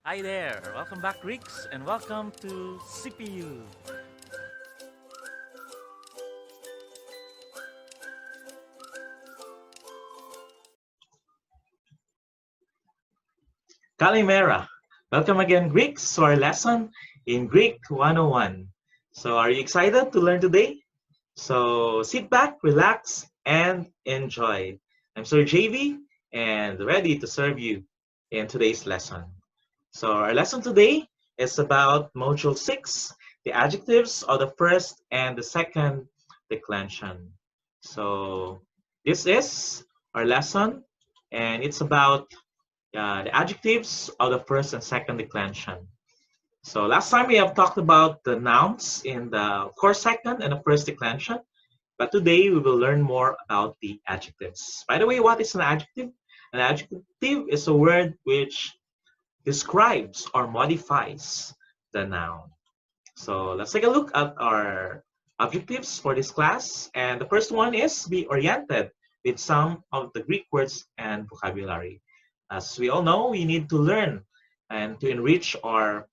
Hi there, welcome back Greeks and welcome to CPU. Kalimera. Welcome again, Greeks, to our lesson in Greek 101. So, are you excited to learn today? So, sit back, relax, and enjoy. I'm Sir JV and ready to serve you in today's lesson. So, our lesson today is about Module 6, the adjectives of the first and the second declension. So, this is our lesson, and it's about the adjectives of the first and second declension. So last time we have talked about the nouns in the core second and the first declension, but today we will learn more about the adjectives. By the way, what is an adjective? An adjective is a word which describes or modifies the noun. So let's take a look at our objectives for this class. And the first one is be oriented with some of the Greek words and vocabulary. As we all know, we need to learn and to enrich our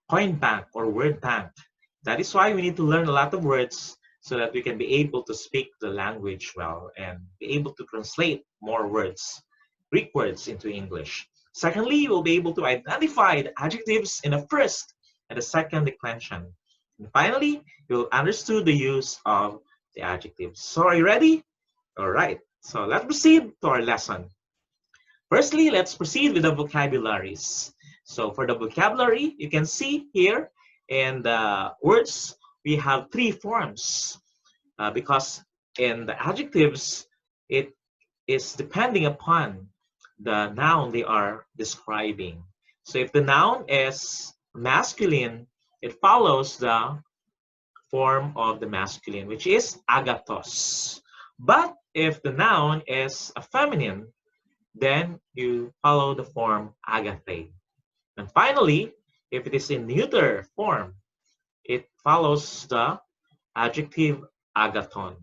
coin bank or word bank. That is why we need to learn a lot of words so that we can be able to speak the language well and be able to translate more words, Greek words, into English. Secondly, you will be able to identify the adjectives in the first and the second declension. And finally, you'll understand the use of the adjectives. So are you ready? All right. So let's proceed to our lesson. Firstly, let's proceed with the vocabularies. So for the vocabulary, you can see here in the words, we have three forms because in the adjectives, it is depending upon the noun they are describing. So if the noun is masculine, it follows the form of the masculine, which is agathos. But if the noun is a feminine, then you follow the form agathe. And finally, if it is in neuter form, it follows the adjective agathon.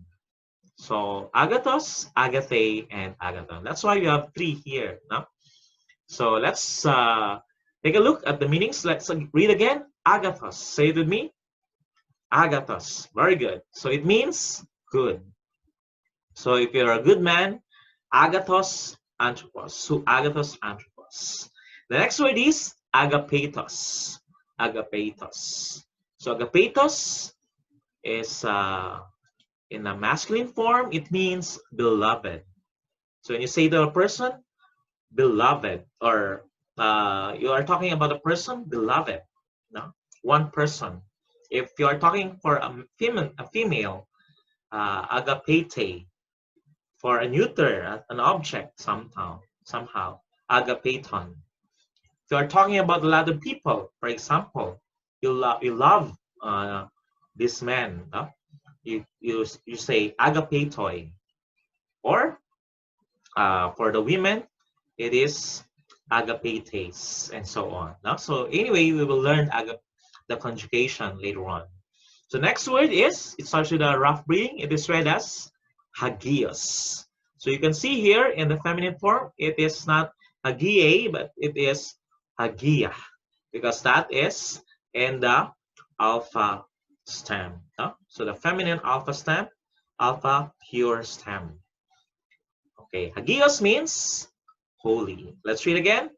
So agathos, agathe, and agathon. That's why you have three here. No? So let's take a look at the meanings. Let's read again. Agathos. Say it with me. Agathos. Very good. So it means good. So if you're a good man, agathos anthropos. So agathos anthropos. The next word is agapetos. Agapetos. So agapetos is in a masculine form. It means beloved. So when you say to a person, beloved, or you are talking about a person, beloved, no, one person. If you are talking for a female, agapete, for a neuter, an object somehow, agapeton. If you are talking about a lot of people, for example, you love this man, no? You say agapetoi, or for the women, it is agapetes, and so on. No? So anyway, we will learn the conjugation later on. So next word is, it starts with a rough breathing. It is read as hagios. So you can see here in the feminine form, it is not hagie, but it is hagia, because that is in the alpha stem. No? So the feminine alpha stem, alpha pure stem. Okay, hagios means holy. Let's read again.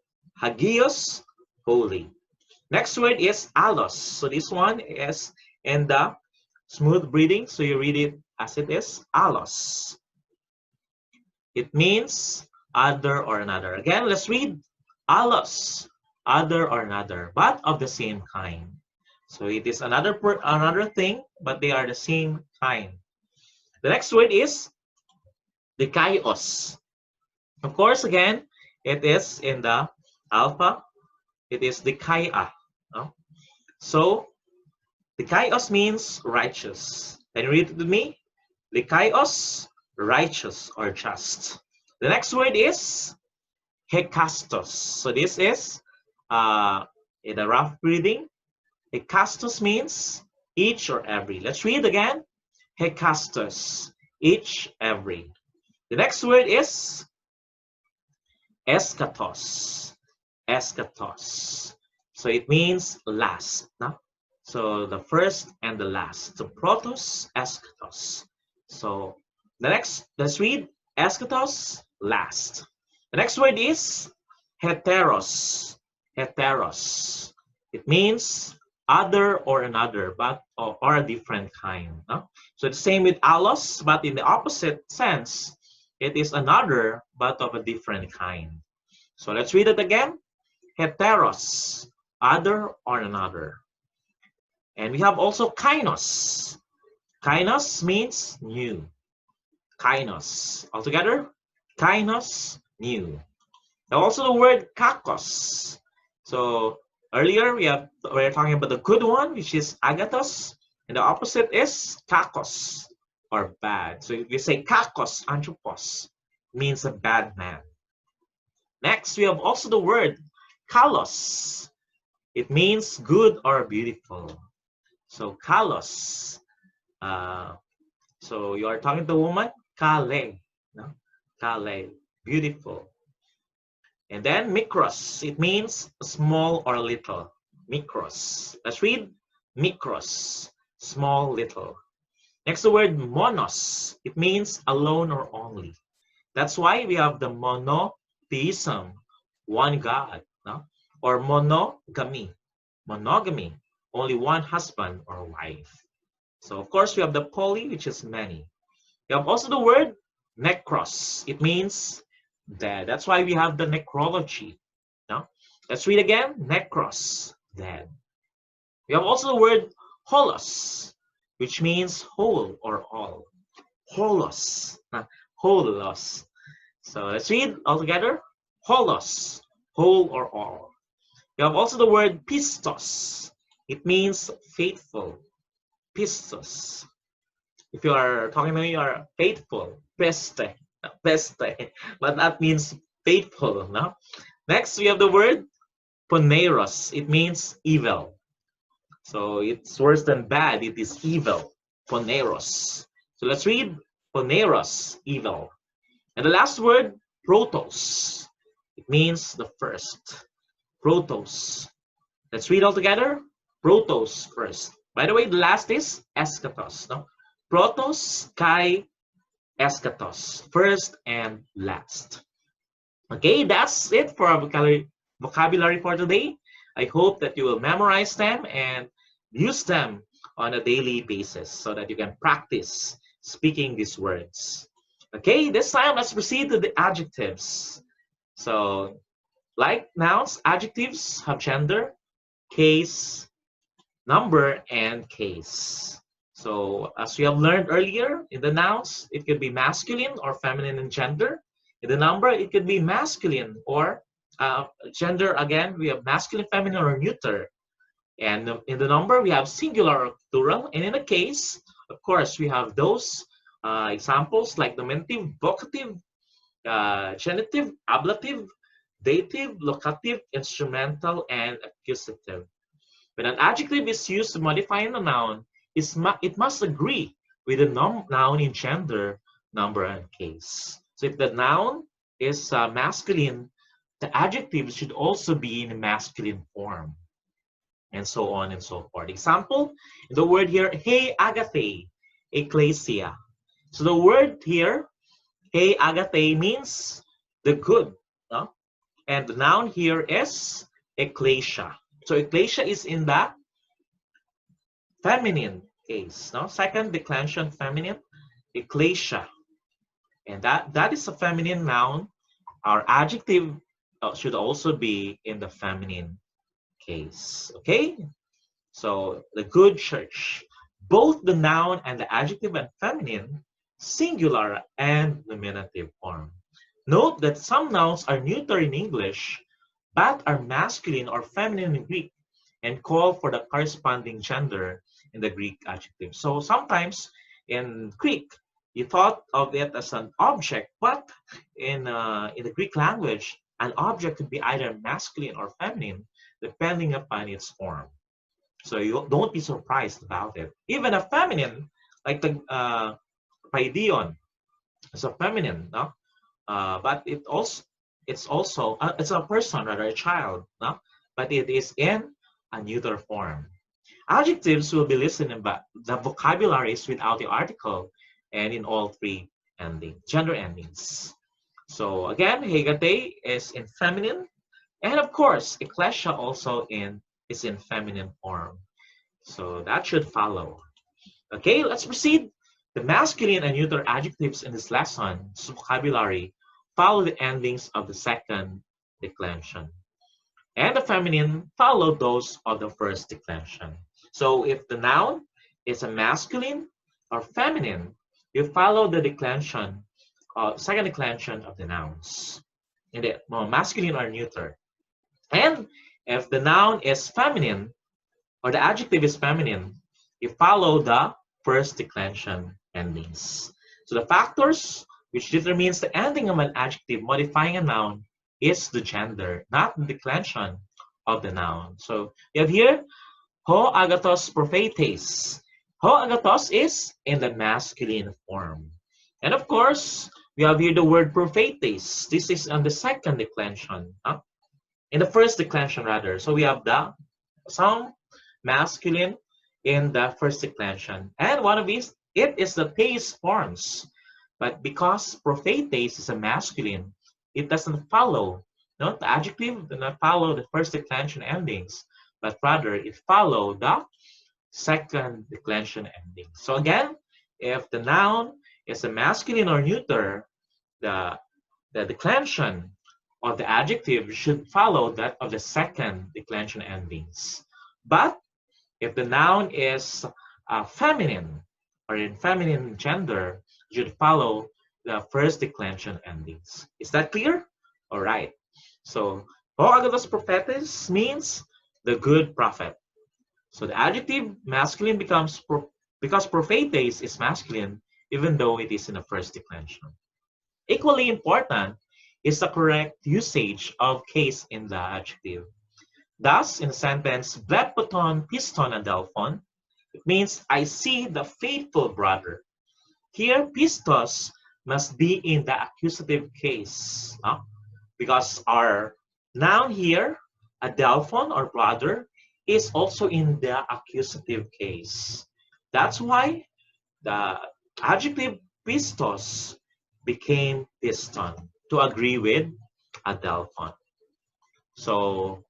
Hagios, holy. Next word is allos. So this one is in the smooth breathing. So you read it as it is, allos. It means other or another. Again, let's read allos, other or another, but of the same kind. So it is another thing, but they are the same kind. The next word is dikaios. Of course, again, it is in the alpha. It is dikaia. No? So dikaios means righteous. Can you read it with me? Dikaios, righteous or just. The next word is hekastos. So this is in a rough breathing. Hekastos means each or every. Let's read again. Hekastos, each, every. The next word is eschatos. Eschatos. So it means last. No? So the first and the last. So protos, eschatos. So the next, let's read eschatos, last. The next word is heteros. Heteros. It means other or another, but or a different kind. No? So it's the same with allos, but in the opposite sense, it is another, but of a different kind. So let's read it again. Heteros, other or another. And we have also kainos. Kainos means new. Kainos. Altogether, kainos, new. And also the word kakos. So earlier we were talking about the good one, which is agathos, and the opposite is kakos, or bad. So if you say kakos, anthropos, means a bad man. Next, we have also the word kalos. It means good or beautiful. So kalos. So you are talking to a woman, kale, no? Kale, beautiful. And then mikros, it means small or little. Mikros. Let's read mikros, small, little. Next, the word monos. It means alone or only. That's why we have the monotheism, one God, no? Or monogamy, monogamy, only one husband or wife. So of course we have the poly, which is many. We have also the word necros. It means dead. That's why we have the necrology. No? Let's read again. Necros, dead. We have also the word holos, which means whole or all. Holos, holos. So let's read all together. Holos, whole or all. We have also the word pistos. It means faithful. Pistos. If you are talking to me, you are faithful. Peste. Peste. But that means faithful. No? Next, we have the word poneros. It means evil. So it's worse than bad. It is evil. Poneros. So let's read poneros, evil. And the last word, protos. It means the first. Protos. Let's read all together. Protos first. By the way, the last is eschatos. No? Protos, kai, eschatos. First and last. Okay, that's it for our vocabulary for today. I hope that you will memorize them and use them on a daily basis so that you can practice speaking these words. Okay, this time let's proceed to the adjectives. So, like nouns, adjectives have gender, case, number, and case. So, as we have learned earlier, in the nouns, it could be masculine or feminine in gender. In the number, it could be masculine or gender, again, we have masculine, feminine, or neuter. And in the number, we have singular or plural. And in the case, of course, we have those examples like nominative, vocative, genitive, ablative, dative, locative, instrumental, and accusative. When an adjective is used to modify a noun, it must agree with the noun in gender, number, and case. So if the noun is masculine, the adjective should also be in a masculine form, and so on and so forth. Example, the word here, hey agathe, ecclesia. So the word here, hey agathe, means the good, no? And the noun here is ecclesia. So ecclesia is in the feminine case, no? Second declension feminine, ecclesia. And that is a feminine noun. Our adjective should also be in the feminine case, okay? So the good church, both the noun and the adjective and feminine, singular and nominative form. Note that some nouns are neuter in English, but are masculine or feminine in Greek and call for the corresponding gender in the Greek adjective. So sometimes in Greek, you thought of it as an object, but in the Greek language, an object could be either masculine or feminine, depending upon its form. So you don't be surprised about it. Even a feminine, like the paidion, is a feminine, no? But it's a person, rather a child, no? But it is in a neuter form. Adjectives will be listed in the vocabularies without the article and in all three gender endings. So again, hegate is in feminine, and of course, ecclesia also is in feminine form. So that should follow. Okay, let's proceed. The masculine and neuter adjectives in this lesson's vocabulary follow the endings of the second declension. And the feminine follow those of the first declension. So if the noun is a masculine or feminine, you follow the declension, second declension of the nouns, in the masculine or neuter. And if the noun is feminine or the adjective is feminine, you follow the first declension endings. So the factors which determines the ending of an adjective modifying a noun is the gender, not the declension of the noun. So you have here, ho agathos prophetes. Ho agathos is in the masculine form. And of course, we have here the word prophetes. This is on the second declension. In the first declension rather. So we have some masculine in the first declension. And one of these, it is the theis forms. But because prophetes is a masculine, it doesn't follow. No, the adjective does not follow the first declension endings, but rather it follows the second declension ending. So again, if the noun is a masculine or neuter, the declension of the adjective should follow that of the second declension endings. But if the noun is feminine or in feminine gender, it should follow the first declension endings. Is that clear? All right. So, ho agathos prophetes means the good prophet. So the adjective masculine becomes because prophetes is masculine, even though it is in the first declension. Equally important is the correct usage of case in the adjective. Thus, in the sentence, blepoton piston adelphon, it means I see the faithful brother. Here, pistos must be in the accusative case, because our noun here, adelphon or brother, is also in the accusative case. That's why the adjective pistos became piston to agree with adelphon. So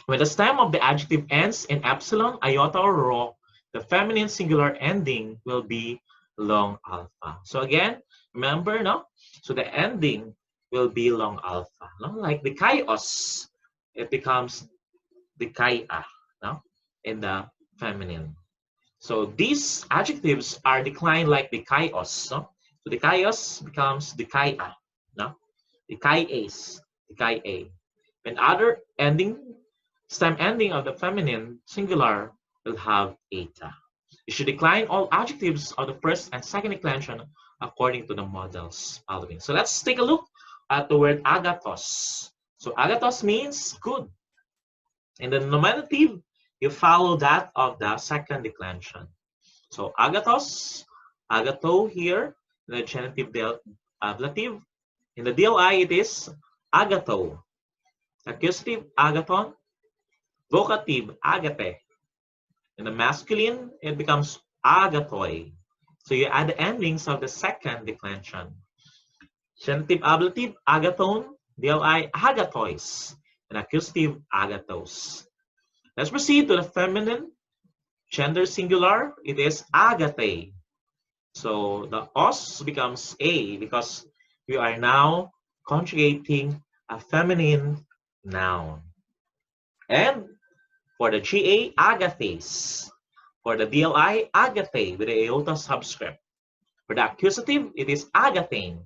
when the stem of the adjective ends in epsilon, iota, or rho, the feminine singular ending will be long alpha. So again, remember, no? So the ending will be long alpha. No? Like the kaios, it becomes the kaia, no? In the feminine. So these adjectives are declined like the kaios. No? So the kaios becomes the kaia, no? The kaias, the kaia. When other stem ending of the feminine singular will have eta. You should decline all adjectives of the first and second declension according to the models following. So let's take a look at the word agathos. So agathos means good. In the nominative, you follow that of the second declension. So agathos, agatho here, in the genitive ablative. In the DLI, it is agatho. Accusative, agathon. Vocative, agate. In the masculine, it becomes agathoi. So you add the endings of the second declension. Genitive ablative, agathon. DLI, agathois. And accusative, agathos. Let's proceed to the feminine gender singular. It is agate. So the os becomes a because we are now conjugating a feminine noun. And for the GA, agathes. For the DLI, agate with the iota subscript. For the accusative, it is agathane.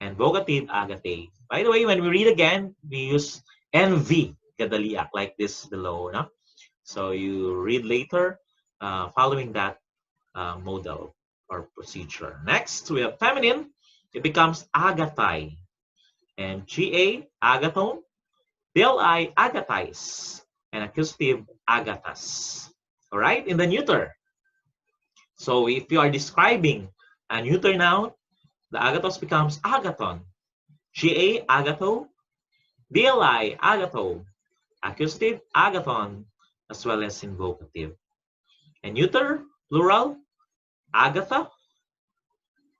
And vocative, agate. By the way, when we read again, we use NV, gadaliak, like this below. No? So you read later following that model or procedure. Next, we have feminine. It becomes agathai. And GA, agathon. DLI, agathais. And accusative, agathas. All right, in the neuter. So if you are describing a neuter noun, the agathos becomes agathon. GA, agatho. DLI, agatho. Accusative, agathon. as well as in vocative. And neuter, plural, agatha,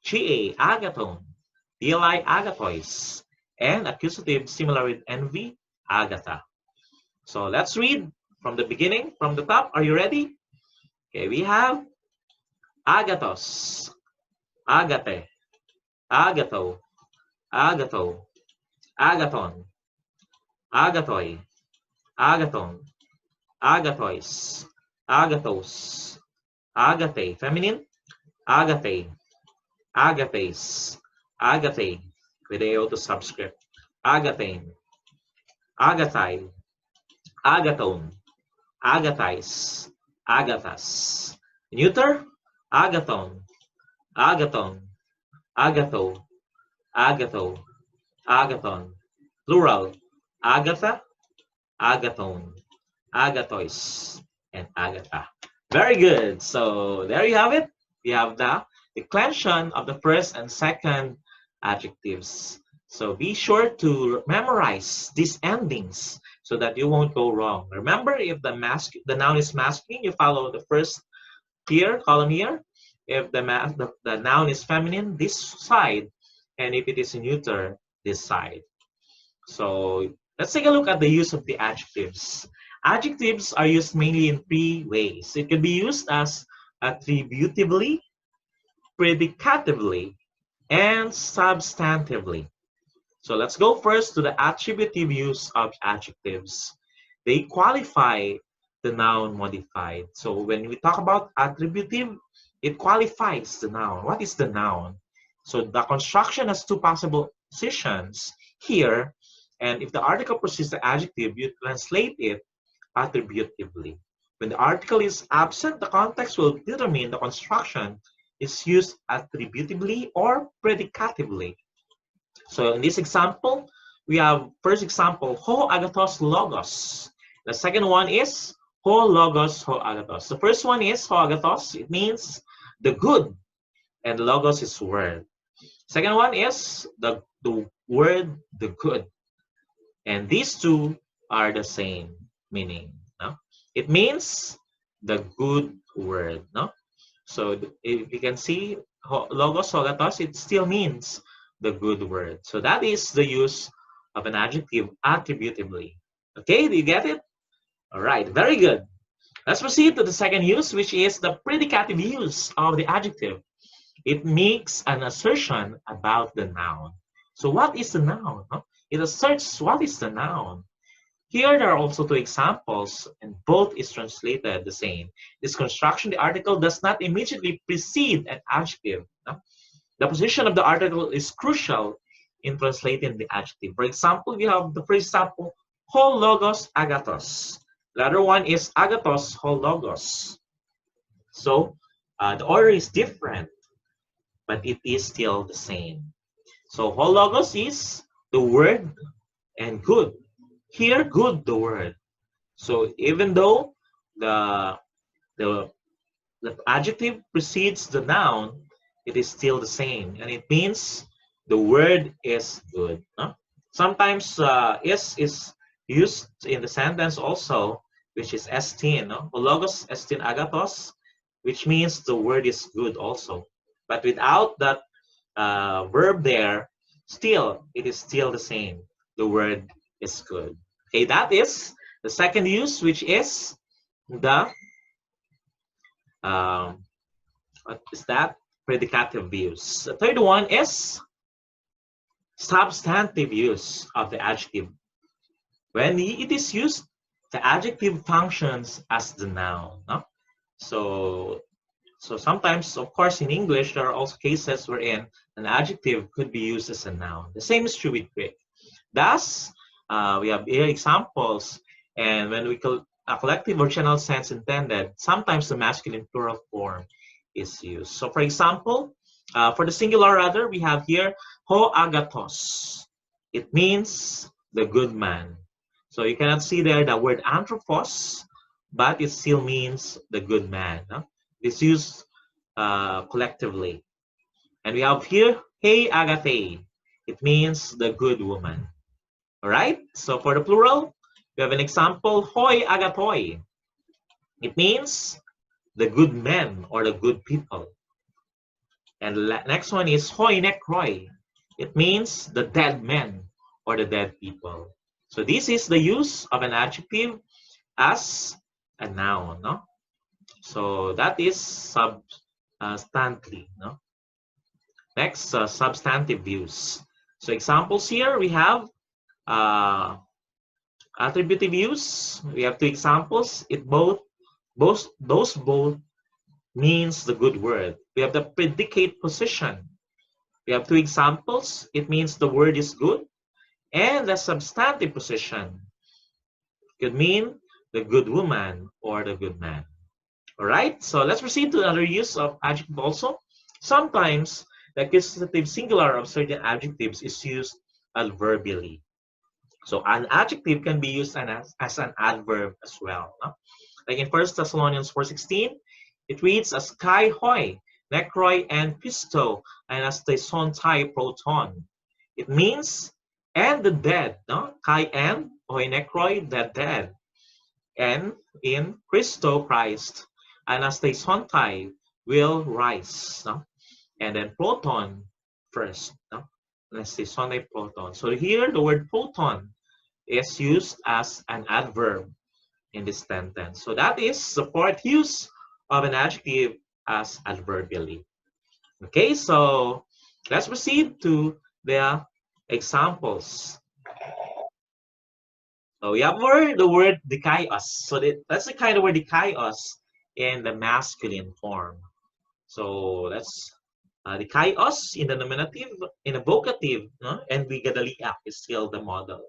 ga, agathon, dli, agathos, and accusative, similar with envy, agatha. So let's read from the beginning, from the top. Are you ready? Okay, we have agathos, agate, agatho, agatho, agathon, agathoi, agathon, agathos, agathos, agate, feminine, agate, agathes, agate, with a to subscript, agathane, agathai, agathon, agathis, agathas. Neuter, agathon, agathon, agatho, agatho, agathon. Plural, agatha, agathon, agathos, and agatha. Very good. So there you have it. We have the declension of the first and second adjectives. So be sure to memorize these endings so that you won't go wrong. Remember, if the noun is masculine, you follow the first here, column here. If the noun is feminine, this side. And if it is neuter, this side. So let's take a look at the use of the adjectives. Adjectives are used mainly in three ways. It can be used as attributively, predicatively, and substantively. So let's go first to the attributive use of adjectives. They qualify the noun modified. So when we talk about attributive, it qualifies the noun. What is the noun? So the construction has two possible positions here. And if the article precedes the adjective, you translate it attributively. When the article is absent, the context will determine the construction is used attributively or predicatively. So in this example, we have first example, ho agathos logos. The second one is ho logos ho agathos. The first one is ho agathos. It means the good, and logos is word. Second one is the word the good. And these two are the same meaning. No? It means the good word. No? So if you can see logos, agathos, it still means the good word. So that is the use of an adjective attributively. Okay, do you get it? All right, very good. Let's proceed to the second use, which is the predicative use of the adjective. It makes an assertion about the noun. So what is the noun? It asserts what is the noun. Here there are also two examples, and both is translated the same. This construction, the article does not immediately precede an adjective. The position of the article is crucial in translating the adjective. For example, we have the first example, ho logos agathos. The other one is agathos ho logos. So the order is different, but it is still the same. So ho logos is the word and good. Here, good the word. So even though the adjective precedes the noun, it is still the same, and it means the word is good. No? Sometimes is used in the sentence also, which is estin, no? Logos estin agathos, which means the word is good also. But without that verb there, still, it is still the same. The word is good. Okay, that is the second use, which is the, what is that? Predicative use. The third one is substantive use of the adjective. When it is used, the adjective functions as the noun. No? So sometimes, of course, in English, there are also cases wherein an adjective could be used as a noun. The same is true with Greek. Thus, we have here examples, and when we call a collective or general sense intended, sometimes the masculine plural form is used. So, for example, for the singular rather, we have here ho agathos. It means the good man. So you cannot see there the word anthropos, but it still means the good man. No? It's used collectively. And we have here hey agathe. It means the good woman. All right. So for the plural, we have an example hoi agathoi. It means the good men or the good people. And the next one is hoi necroi. It means the dead men or the dead people. So this is the use of an adjective as a noun. No? So that is substantive. No? Next, substantive use. So examples here we have attributive use. We have two examples. It those both means the good word. We have the predicate position. We have two examples. It means the word is good. And the substantive position could mean the good woman or the good man. All right, so let's proceed to another use of adjective also. Sometimes the accusative singular of certain adjectives is used adverbially. So an adjective can be used as an adverb as well. No? Like in 1 Thessalonians 4:16, it reads as kai hoi, necroi, and pisto, and as the sontai proton. It means and the dead, no? Kai and hoi necroi, the dead, and in Christo Christ, and as the sontai will rise, no? And then proton first, no? And as the sontai proton. So here the word proton is used as an adverb in this sentence. So that is the fourth use of an adjective as adverbially. Okay, so let's proceed to the examples. So we have the word dikaios. So that's the kind of word dikaios in the masculine form. So let's dikaios in the nominative, in the vocative, no? And bigadaliak is still the model.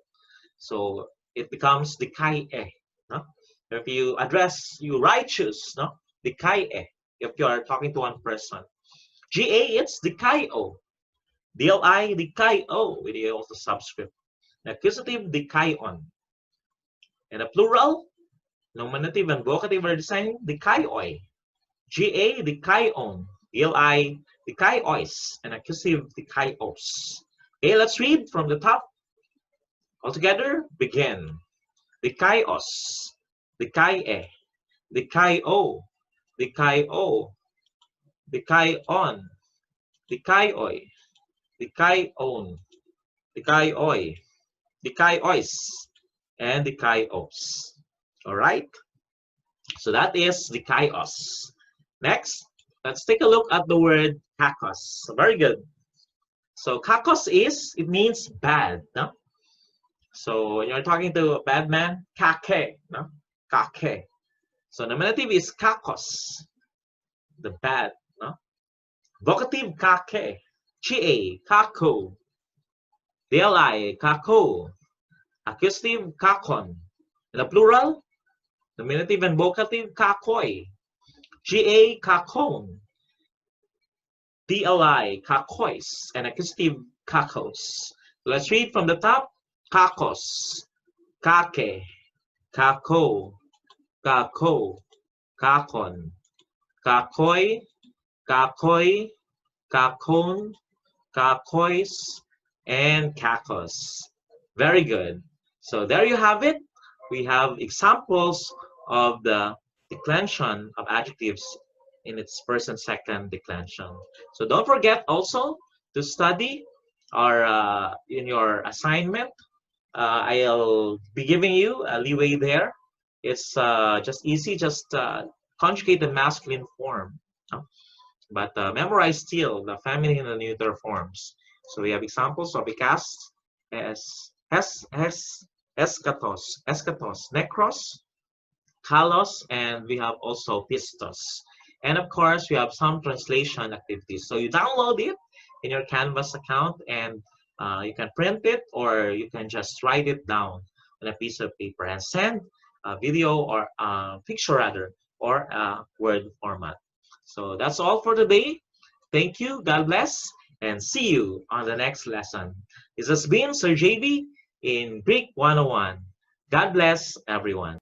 So it becomes dikaie. No? If you address you righteous, no? Dikaie. If you are talking to one person. GA, it's dikaio. DLI, dikaio, with the also subscript. Accusative, dikaion. And the plural, nominative and vocative are the same, dikaioi. GA, dikaion. DLI, dikaiois. And accusative, dikaios. Okay, let's read from the top. Altogether, begin. Dikaios, dikaie, dikaio, dikaio, dikaion, dikaioi, dikaion, dikaioi, dikaiois, and dikaios. All right? So that is dikaios. Next, let's take a look at the word kakos. Very good. So kakos it means bad. No? So when you're talking to a bad man, kake, no? Kake. So nominative is kakos, the bad, no? Vocative kake, cha, kako, dli, kako, accusative kakon. In the plural, nominative and vocative kakoi, ga, kakon, dli, kakois, and accusative kakos. Let's read from the top. Kakos, kake, kako, kako, kakon, kakoi, kakoi, kakon, kakois, and kakos. Very good. So there you have it. We have examples of the declension of adjectives in its first and second declension. So don't forget also to study or in your assignment. I'll be giving you a leeway there. It's just easy, just conjugate the masculine form. But memorize still the feminine and the neuter forms. So we have examples of ikas, eskatos, nekros, kalos, and we have also pistos. And of course, we have some translation activities. So you download it in your Canvas account and you can print it or you can just write it down on a piece of paper and send a video or a picture rather or a Word format. So that's all for today. Thank you, God bless, and see you on the next lesson. This has been Sir JB in Greek 101. God bless everyone.